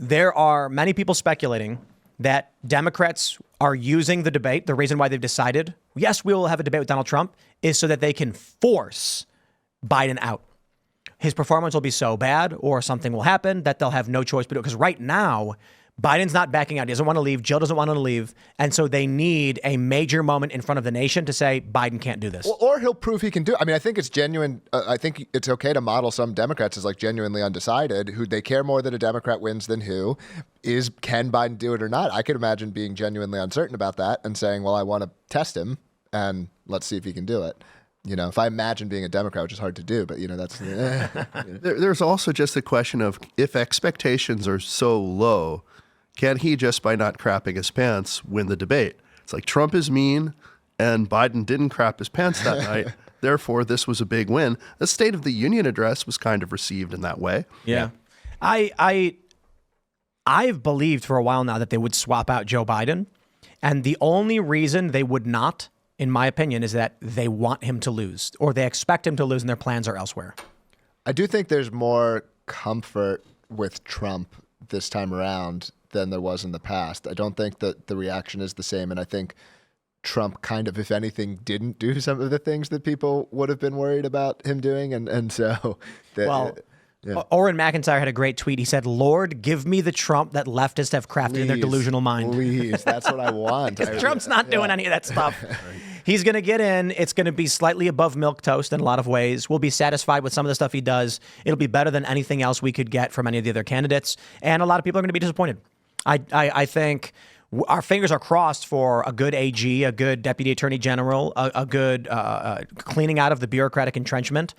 there are many people speculating that Democrats are using the debate. The reason why they've decided, yes, we will have a debate with Donald Trump, is so that they can force Biden out. His performance will be so bad or something will happen that they'll have no choice but to do it. Because right now, Biden's not backing out. He doesn't want to leave. Jill doesn't want to leave. And so they need a major moment in front of the nation to say Biden can't do this. Or he'll prove he can do it. I mean, I think it's genuine. I think it's okay to model some Democrats as like genuinely undecided, who they care more that a Democrat wins than who. Can Biden do it or not? I could imagine being genuinely uncertain about that and saying, well, I want to test him and let's see if he can do it. You know, if I imagine being a Democrat, which is hard to do, but, you know, that's... There's also just the question of if expectations are so low, can he, just by not crapping his pants, win the debate? It's like Trump is mean and Biden didn't crap his pants that night. Therefore, this was a big win. The State of the Union address was kind of received in that way. Yeah. I've believed for a while now that they would swap out Joe Biden. And the only reason they would not, in my opinion, is that they want him to lose or they expect him to lose and their plans are elsewhere. I do think there's more comfort with Trump this time around than there was in the past. I don't think that the reaction is the same. And I think Trump kind of, if anything, didn't do some of the things that people would have been worried about him doing. And so... Orrin McIntyre had a great tweet. He said, Lord, give me the Trump that leftists have crafted in their delusional mind. Please, that's what I want. Trump's not doing any of that stuff. He's going to get in. It's going to be slightly above milquetoast in a lot of ways. We'll be satisfied with some of the stuff he does. It'll be better than anything else we could get from any of the other candidates. And a lot of people are going to be disappointed. I think our fingers are crossed for a good AG, a good deputy attorney general, a good cleaning out of the bureaucratic entrenchment.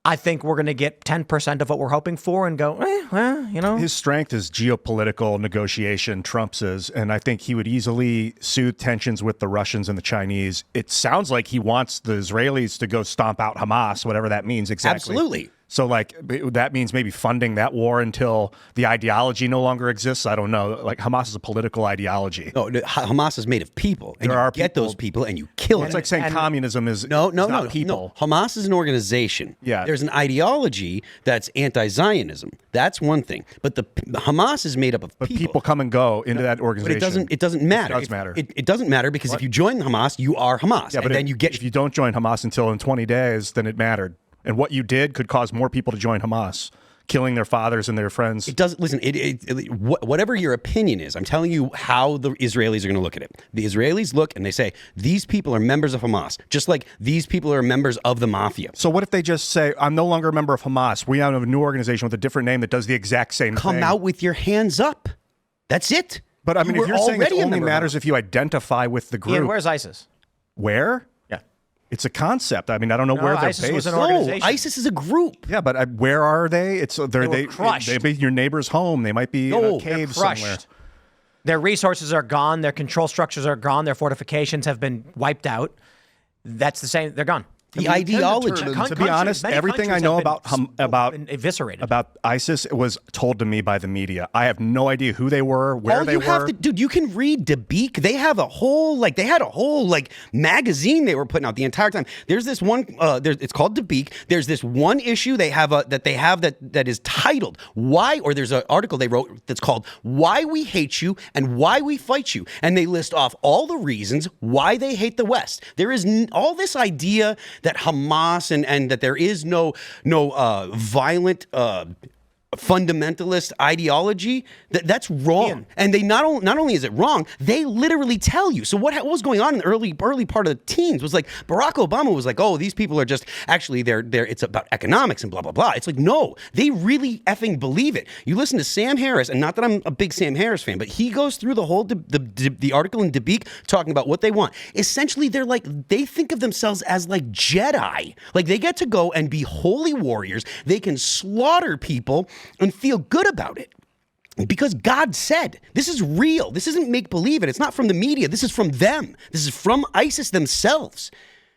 I think we're going to get 10% of what we're hoping for and go, well, you know. His strength is geopolitical negotiation, Trump's is, and I think he would easily soothe tensions with the Russians and the Chinese. It sounds like he wants the Israelis to go stomp out Hamas, whatever that means exactly. Absolutely. So, like, that means maybe funding that war until the ideology no longer exists. I don't know. Like, Hamas is a political ideology. No, Hamas is made of people. And you get those people and you kill them. It's like saying communism is not people. No. Hamas is an organization. Yeah. There's an ideology that's anti-Zionism. That's one thing. But the Hamas is made up of people. But people come and go into that organization. But it doesn't matter. It does matter. It doesn't matter because if you join Hamas, you are Hamas. Yeah, but then if you don't join Hamas until in 20 days, then it mattered. And what you did could cause more people to join Hamas, killing their fathers and their friends. It doesn't. Listen, whatever your opinion is, I'm telling you how the Israelis are going to look at it. The Israelis look and they say, these people are members of Hamas, just like these people are members of the mafia. So what if they just say, I'm no longer a member of Hamas. We have a new organization with a different name that does the exact same thing. Come out with your hands up. That's it. But I mean, if you're saying it only matters if you identify with the group. Ian, where's ISIS? Where? It's a concept. I mean, I don't know where they're ISIS based. was an organization. No, ISIS is a group. Yeah, but where are they? They crushed. They be your neighbor's home. They might be in a cave somewhere. Their resources are gone. Their control structures are gone. Their fortifications have been wiped out. That's the same. They're gone. The ideology. To be honest, everything I know about eviscerated about ISIS was told to me by the media. I have no idea who they were, where they were. Dude, you can read Dabiq. They have a whole magazine they were putting out the entire time. There's this one. It's called Dabiq. There's this one issue they have that is titled "Why," or there's an article they wrote that's called "Why We Hate You and Why We Fight You," and they list off all the reasons why they hate the West. There is all this idea that Hamas and that there is no violent fundamentalist ideology, that's wrong. Ian. And they not only is it wrong, they literally tell you. So what was going on in the early part of the teens was like Barack Obama was like, oh, these people are just actually they're it's about economics and blah blah blah. It's like, no, they really effing believe it. You listen to Sam Harris, and not that I'm a big Sam Harris fan, but he goes through the whole the article in Dabiq talking about what they want. Essentially, they think of themselves as like Jedi. Like they get to go and be holy warriors. They can slaughter people and feel good about it. Because God said, this is real. This isn't make-believe, and it's not from the media. This is from them. This is from ISIS themselves.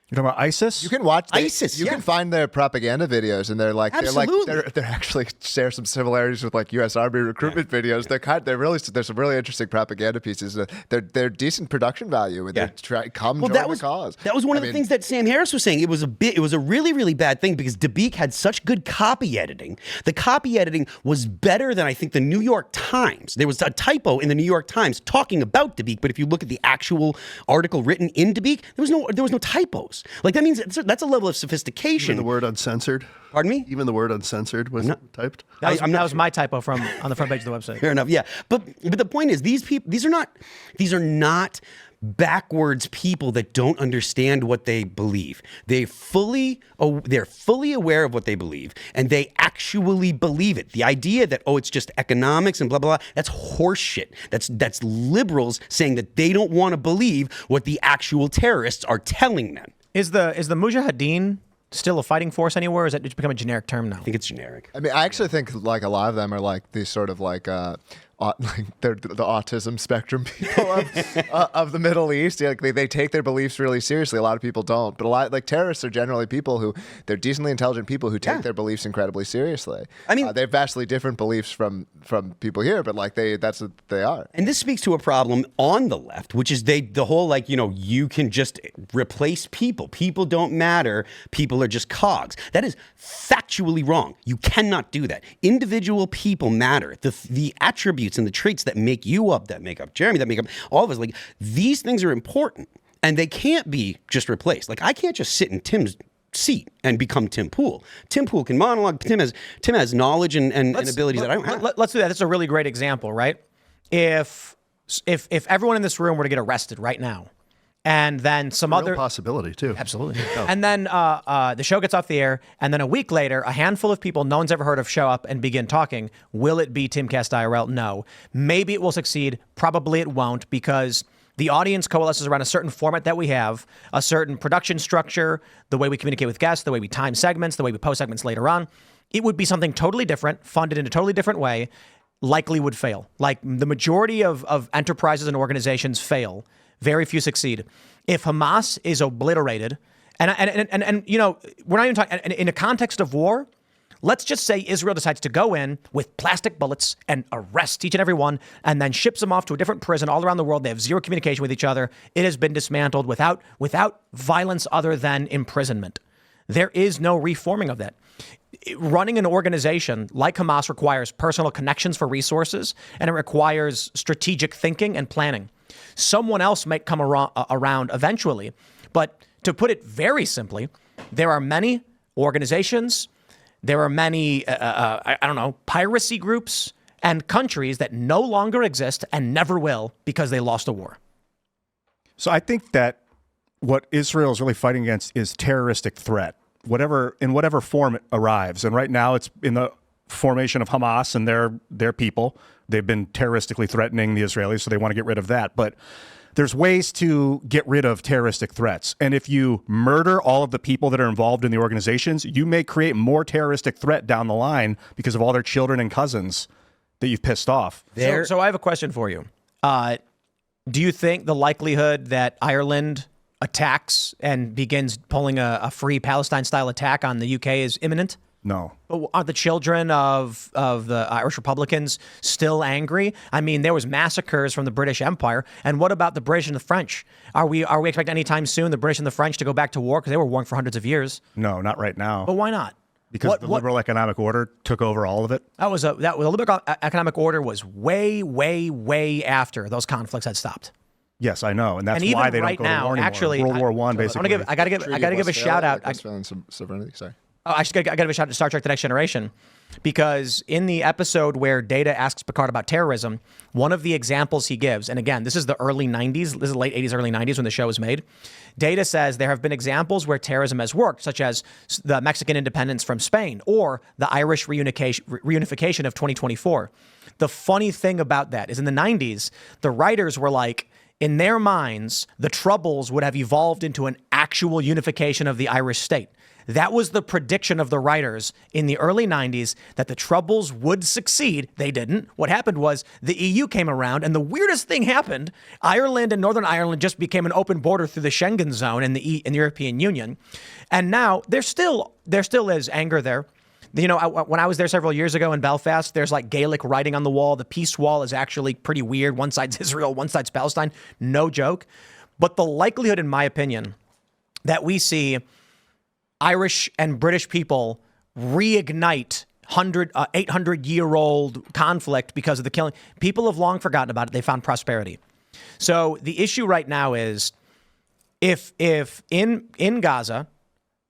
You're talking about ISIS? You can watch ISIS, You yeah. can find their propaganda videos, and Absolutely. they're actually share some similarities with like U.S. Army recruitment videos. They're really there's some really interesting propaganda pieces. They're decent production value. And Yeah. come Well, join that was the cause. that was one of the things that Sam Harris was saying. It was a really, really bad thing because Dabiq had such good copy editing. The copy editing was better than I think the New York Times. There was a typo in the New York Times talking about Dabiq, but if you look at the actual article written in Dabiq, there was no typos. Like that means that's a level of sophistication. Even the word uncensored. Pardon me? Even the word uncensored was typed. That was my typo from on the front page of the website. Fair enough. Yeah, but the point is, these are not backwards people that don't understand what they believe. They're fully aware of what they believe, and they actually believe it. The idea that it's just economics and blah blah blah, that's horseshit. That's liberals saying that they don't want to believe what the actual terrorists are telling them. Is the Mujahideen still a fighting force anywhere, or has it just become a generic term now? I think it's generic. I mean, I actually think like a lot of them are like these sort of like they're the autism spectrum people of the Middle East. Like they take their beliefs really seriously. A lot of people don't, but a lot like terrorists are generally people who they're decently intelligent people who take their beliefs incredibly seriously. I mean, they have vastly different beliefs from people here, but like that's what they are. And this speaks to a problem on the left, which is the whole like, you can just replace people. People don't matter. People are just cogs. That is factually wrong. You cannot do that. Individual people matter. The attributes and the traits that make you up, that make up Jeremy, that make up all of us, like these things are important and they can't be just replaced. Like I can't just sit in Tim's seat and become Tim Pool. Tim Pool can monologue. Tim has knowledge and abilities that I don't have. Let's do that. That's a really great example, right? If everyone in this room were to get arrested right now, and then some Real other possibility too. Absolutely. And then the show gets off the air, and then a week later, a handful of people no one's ever heard of show up and begin talking. Will it be Timcast IRL? No. Maybe it will succeed. Probably it won't, because the audience coalesces around a certain format that we have, a certain production structure, the way we communicate with guests, the way we time segments, the way we post segments later on. It would be something totally different, funded in a totally different way, likely would fail. Like the majority of enterprises and organizations fail. Very few succeed. If Hamas is obliterated, and we're not even talking in a context of war. Let's just say Israel decides to go in with plastic bullets and arrest each and every one, and then ships them off to a different prison all around the world. They have zero communication with each other. It has been dismantled without violence other than imprisonment. There is no reforming of that. Running an organization like Hamas requires personal connections for resources, and it requires strategic thinking and planning. Someone else might come around eventually. But to put it very simply, there are many organizations, there are many, piracy groups and countries that no longer exist and never will because they lost a war. So I think that what Israel is really fighting against is terroristic threat, in whatever form it arrives. And right now it's in the formation of Hamas and their people. They've been terroristically threatening the Israelis, so they want to get rid of that. But there's ways to get rid of terroristic threats. And if you murder all of the people that are involved in the organizations, you may create more terroristic threat down the line because of all their children and cousins that you've pissed off. So I have a question for you. Do you think the likelihood that Ireland attacks and begins pulling a free Palestine-style attack on the UK is imminent? No. But aren't the children of the Irish Republicans still angry? I mean, there was massacres from the British Empire. And what about the British and the French? Are we expecting anytime soon the British and the French to go back to war because they were warring for hundreds of years? No, not right now. But why not? Because the liberal economic order took over all of it. The liberal economic order was way, way, way after those conflicts had stopped. Yes, I know, and that's even why they right don't go now, to war anymore. actually, World War I, basically. I got to give a shout out. Sovereignty. I got to give a shout out to Star Trek: The Next Generation, because in the episode where Data asks Picard about terrorism, one of the examples he gives, and again, this is the early 90s, this is late 80s, early 90s when the show was made. Data says there have been examples where terrorism has worked, such as the Mexican independence from Spain or the Irish reunification of 2024. The funny thing about that is in the 90s, the writers were like, in their minds, the Troubles would have evolved into an actual unification of the Irish state. That was the prediction of the writers in the early 90s, that the Troubles would succeed. They didn't. What happened was the EU came around, and the weirdest thing happened. Ireland and Northern Ireland just became an open border through the Schengen zone in the European Union. And now there still is anger there. You know, when I was there several years ago in Belfast, there's like Gaelic writing on the wall. The peace wall is actually pretty weird. One side's Israel, one side's Palestine. No joke. But the likelihood, in my opinion, that we see Irish and British people reignite 800-year-old conflict because of the killing. People have long forgotten about it. They found prosperity. So the issue right now is if in Gaza,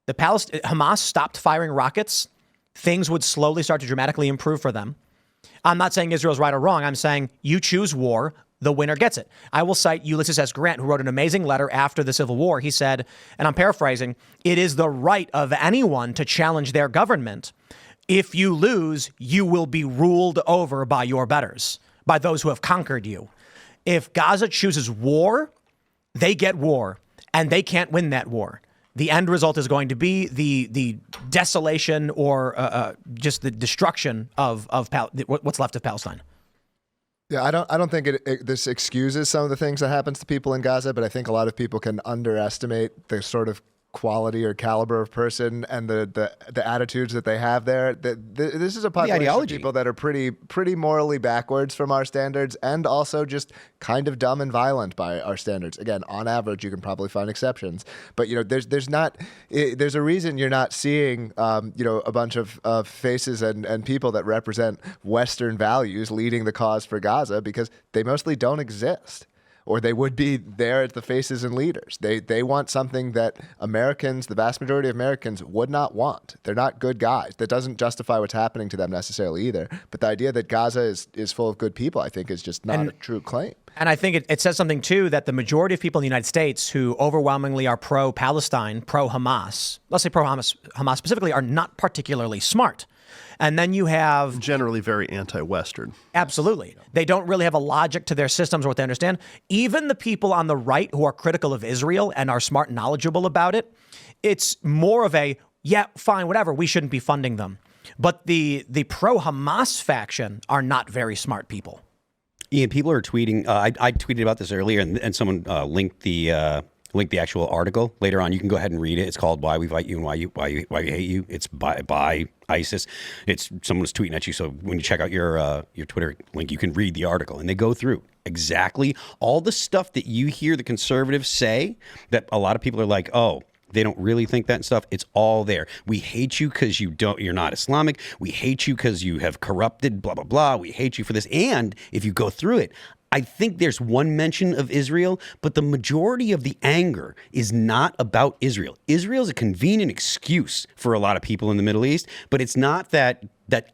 Hamas stopped firing rockets, things would slowly start to dramatically improve for them. I'm not saying Israel's right or wrong. I'm saying you choose war, the winner gets it. I will cite Ulysses S. Grant, who wrote an amazing letter after the Civil War. He said, and I'm paraphrasing, "It is the right of anyone to challenge their government. If you lose, you will be ruled over by your betters, by those who have conquered you. If Gaza chooses war, they get war, and they can't win that war. The end result is going to be the desolation or just the destruction of what's left of Palestine." Yeah, I don't think this excuses some of the things that happens to people in Gaza, but I think a lot of people can underestimate the sort of quality or caliber of person and the attitudes that they have there. This is a population of people that are pretty morally backwards from our standards, and also just kind of dumb and violent by our standards. Again, on average, you can probably find exceptions, but there's a reason you're not seeing a bunch of faces and people that represent Western values leading the cause for Gaza, because they mostly don't exist. Or they would be there as the faces and leaders. They want something that Americans, the vast majority of Americans, would not want. They're not good guys. That doesn't justify what's happening to them necessarily either. But the idea that Gaza is full of good people, I think, is just not a true claim. And I think it says something, too, that the majority of people in the United States who overwhelmingly are pro-Palestine, pro-Hamas, let's say pro-Hamas specifically, are not particularly smart. And then you have... generally very anti-Western. Absolutely. They don't really have a logic to their systems or what they understand. Even the people on the right who are critical of Israel and are smart and knowledgeable about it, it's more of a, yeah, fine, whatever, we shouldn't be funding them. But the pro-Hamas faction are not very smart people. Ian, people are tweeting. I tweeted about this earlier, and someone linked the actual article. Later on, you can go ahead and read it. It's called "Why We Fight You and Why We Hate You." It's by ISIS. It's someone was tweeting at you. So when you check out your Twitter link, you can read the article, and they go through exactly all the stuff that you hear the conservatives say. That a lot of people are like, oh, they don't really think that and stuff. It's all there. We hate you because you're not Islamic. We hate you because you have corrupted, blah, blah, blah. We hate you for this. And if you go through it, I think there's one mention of Israel, but the majority of the anger is not about Israel. Israel is a convenient excuse for a lot of people in the Middle East, but it's not that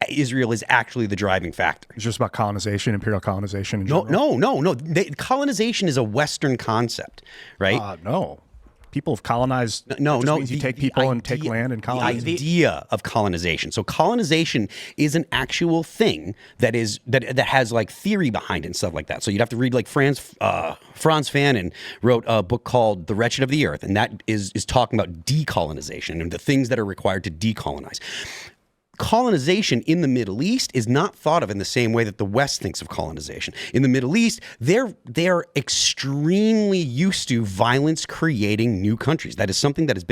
Israel is actually the driving factor. It's just about colonization, imperial colonization in general. No. Colonization is a Western concept, right? No. People have colonized. No. Means you take people and take land and colonize. The idea of colonization. So colonization is an actual thing that has like theory behind it and stuff like that. So you'd have to read like Franz Fanon wrote a book called The Wretched of the Earth, and that is talking about decolonization and the things that are required to decolonize. Colonization in the Middle East is not thought of in the same way that the West thinks of colonization. In the Middle East, they're extremely used to violence creating new countries. That is something that has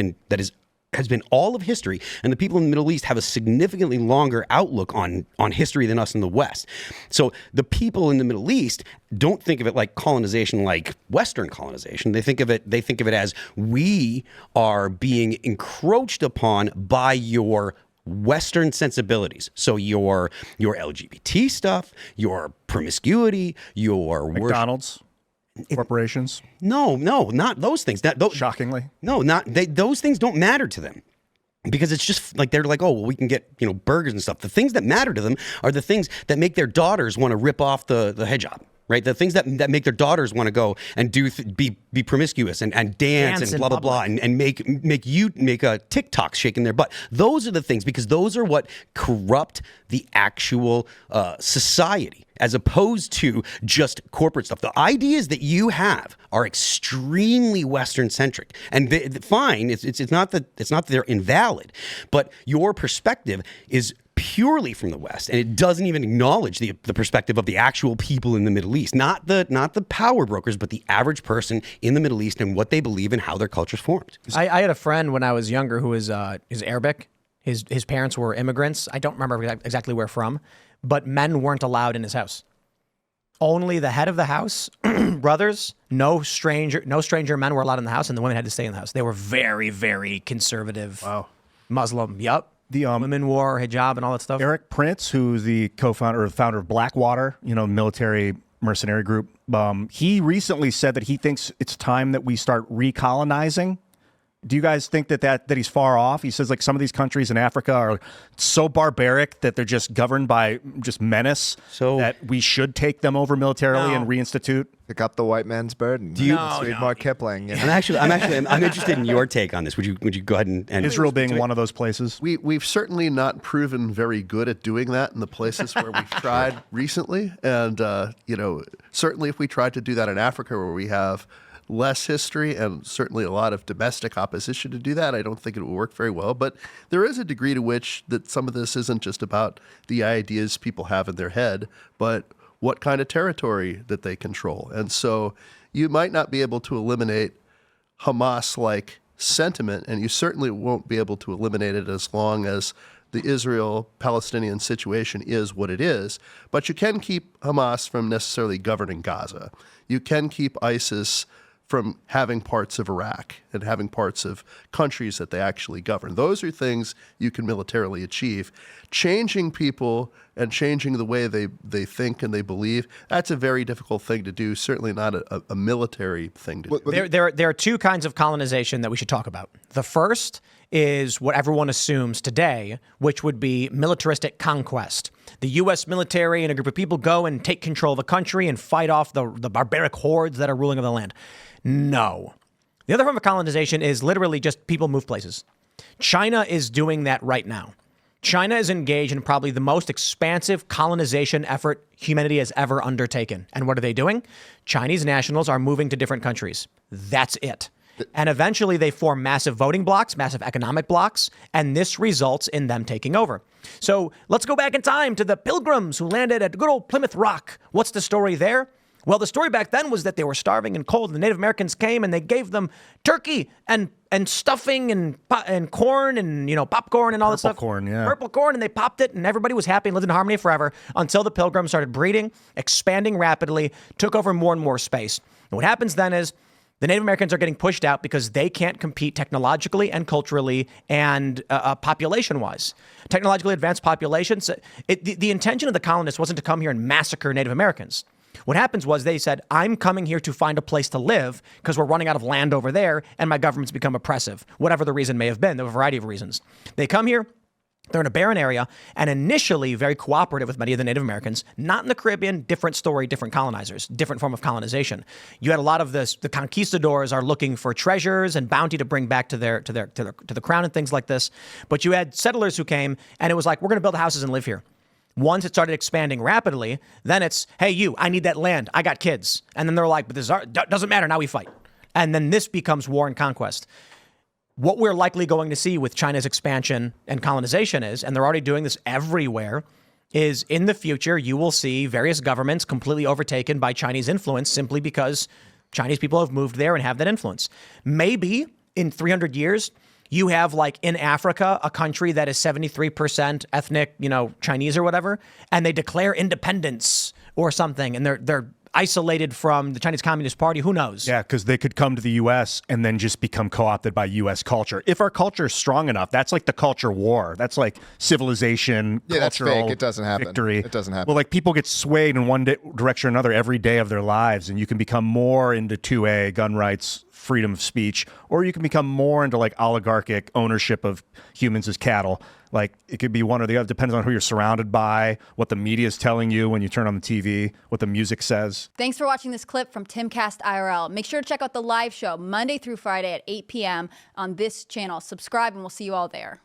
been all of history, and the people in the Middle East have a significantly longer outlook on history than us in the West. So the people in the Middle East don't think of it like colonization, like Western colonization. They think of it as we are being encroached upon by your Western sensibilities. So your LGBT stuff, your promiscuity, your McDonald's, corporations. No, not those things. Shockingly. No, those things don't matter to them. Because it's just like they're like, oh, well, we can get burgers and stuff. The things that matter to them are the things that make their daughters want to rip off the hijab. right? The things that make their daughters want to go and be promiscuous and dance and in blah blah blah public. and make a TikTok shaking their butt. Those are the things, because those are what corrupt the actual society, as opposed to just corporate stuff. The ideas that you have are extremely Western centric, and fine. It's not that they're invalid, but your perspective is purely from the West, and it doesn't even acknowledge the perspective of the actual people in the Middle East, not the power brokers, but the average person in the Middle East and what they believe and how their culture's formed. I had a friend when I was younger who was Arabic. His parents were immigrants. I don't remember exactly where from, but men weren't allowed in his house. Only the head of the house, brothers, no stranger men were allowed in the house, and the women had to stay in the house. They were very, very conservative. Wow. Muslim. Yup. The women wore hijab and all that stuff. Eric Prince, who's the co-founder or founder of Blackwater, military mercenary group, he recently said that he thinks it's time that we start recolonizing. Do you guys think that he's far off? He says like some of these countries in Africa are so barbaric that they're just governed by just menace, So- that we should take them over militarily and reinstitute. Pick up the white man's burden. Read more Kipling. You know? I'm interested in your take on this. Would you go ahead and Israel being one of those places. We've certainly not proven very good at doing that in the places where we've tried recently. And, certainly if we tried to do that in Africa where we have less history and certainly a lot of domestic opposition to do that, I don't think it will work very well. But there is a degree to which that some of this isn't just about the ideas people have in their head, but what kind of territory that they control. And so you might not be able to eliminate Hamas-like sentiment, and you certainly won't be able to eliminate it as long as the Israel-Palestinian situation is what it is. But you can keep Hamas from necessarily governing Gaza. You can keep ISIS from having parts of Iraq and having parts of countries that they actually govern. Those are things you can militarily achieve. Changing people and changing the way they think and they believe, that's a very difficult thing to do, certainly not a military thing to do. There are two kinds of colonization that we should talk about. The first is what everyone assumes today, which would be militaristic conquest. The U.S. military and a group of people go and take control of a country and fight off the barbaric hordes that are ruling over the land. No. The other form of colonization is literally just people move places. China is doing that right now. China is engaged in probably the most expansive colonization effort humanity has ever undertaken. And what are they doing? Chinese nationals are moving to different countries. That's it. And eventually they form massive voting blocks, massive economic blocks, and this results in them taking over. So let's go back in time to the Pilgrims who landed at good old Plymouth Rock. What's the story there? Well, the story back then was that they were starving and cold, and the Native Americans came and they gave them turkey and stuffing and corn and popcorn and all that stuff. Purple corn, and they popped it, and everybody was happy and lived in harmony forever until the Pilgrims started breeding, expanding rapidly, took over more and more space. And what happens then is the Native Americans are getting pushed out because they can't compete technologically and culturally and population-wise. Technologically advanced populations, the intention of the colonists wasn't to come here and massacre Native Americans. What happens was they said, I'm coming here to find a place to live because we're running out of land over there and my government's become oppressive, whatever the reason may have been. There were a variety of reasons. They come here. They're in a barren area and initially very cooperative with many of the Native Americans, not in the Caribbean, different story, different colonizers, different form of colonization. You had a lot of the conquistadors are looking for treasures and bounty to bring back to the crown and things like this. But you had settlers who came and it was like, we're going to build houses and live here. Once it started expanding rapidly, then it's, hey, I need that land. I got kids. And then they're like, but this doesn't matter. Now we fight. And then this becomes war and conquest. What we're likely going to see with China's expansion and colonization is, and they're already doing this everywhere, is in the future, you will see various governments completely overtaken by Chinese influence simply because Chinese people have moved there and have that influence. Maybe in 300 years, you have like in Africa, a country that is 73% ethnic, Chinese or whatever, and they declare independence or something. And they're isolated from the Chinese Communist Party. Who knows? Yeah, because they could come to the U.S. and then just become co-opted by U.S. culture. If our culture is strong enough, that's like the culture war. That's like civilization, Yeah, that's cultural fake. It doesn't happen. victory. It doesn't happen. Well, like people get swayed in one direction or another every day of their lives, and you can become more into 2A, gun rights, freedom of speech, or you can become more into like oligarchic ownership of humans as cattle. Like it could be one or the other. Depends on who you're surrounded by, what the media is telling you when you turn on the TV, what the music says. Thanks for watching this clip from Timcast IRL. Make sure to check out the live show Monday through Friday at 8 p.m. on this channel. Subscribe and we'll see you all there.